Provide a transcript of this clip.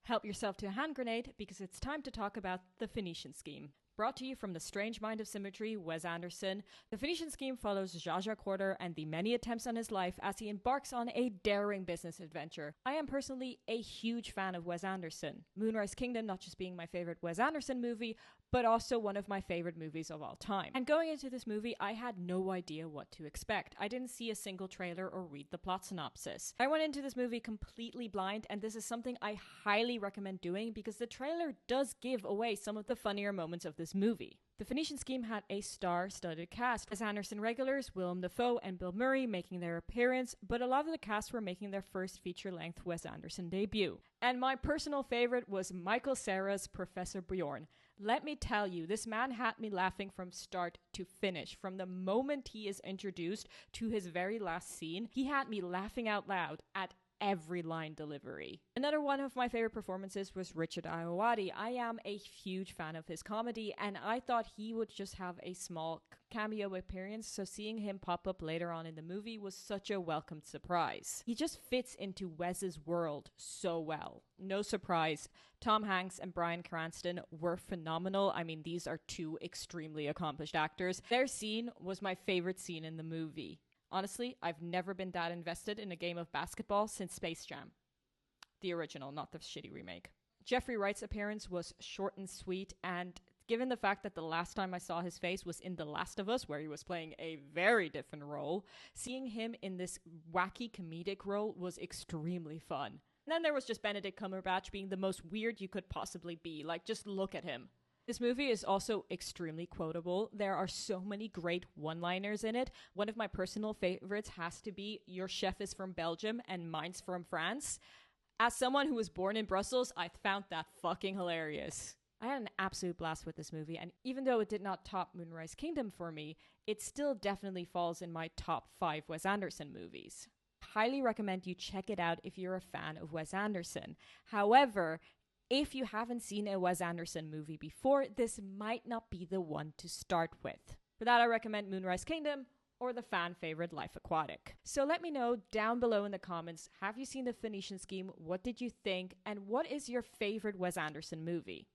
Help yourself to a hand grenade because it's time to talk about The Phoenician Scheme. Brought to you from the strange mind of symmetry, Wes Anderson, The Phoenician Scheme follows Zsa Zsa Quarter and the many attempts on his life as he embarks on a daring business adventure. I am personally a huge fan of Wes Anderson. Moonrise Kingdom not just being my favorite Wes Anderson movie, but also one of my favorite movies of all time. And going into this movie, I had no idea what to expect. I didn't see a single trailer or read the plot synopsis. I went into this movie completely blind, and this is something I highly recommend doing because the trailer does give away some of the funnier moments of this movie. The Phoenician Scheme had a star-studded cast. Wes Anderson regulars, Willem Dafoe and Bill Murray making their appearance, but a lot of the cast were making their first feature-length Wes Anderson debut. And my personal favorite was Michael Cera's Professor Bjorn. Let me tell you, this man had me laughing from start to finish. From the moment he is introduced to his very last scene, he had me laughing out loud at every line delivery. Another one of my favorite performances was Richard Iawati. I am a huge fan of his comedy, and I thought he would just have a small cameo appearance, so seeing him pop up later on in the movie was such a welcomed surprise. He just fits into Wes's world so well. No surprise, Tom Hanks and Bryan Cranston were phenomenal. I mean, these are two extremely accomplished actors. Their scene was my favorite scene in the movie. Honestly, I've never been that invested in a game of basketball since Space Jam. The original, not the shitty remake. Jeffrey Wright's appearance was short and sweet, and given the fact that the last time I saw his face was in The Last of Us, where he was playing a very different role, seeing him in this wacky comedic role was extremely fun. And then there was just Benedict Cumberbatch being the most weird you could possibly be. Like, just look at him. This movie is also extremely quotable. There are so many great one-liners in it. One of my personal favorites has to be, "Your chef is from Belgium and mine's from France." As someone who was born in Brussels, I found that fucking hilarious. I had an absolute blast with this movie, and even though it did not top Moonrise Kingdom for me, it still definitely falls in my top 5 Wes Anderson movies. Highly recommend you check it out if you're a fan of Wes Anderson. However, if you haven't seen a Wes Anderson movie before, this might not be the one to start with. For that, I recommend Moonrise Kingdom or the fan favorite Life Aquatic. So let me know down below in the comments, have you seen The Phoenician Scheme? What did you think? And what is your favorite Wes Anderson movie?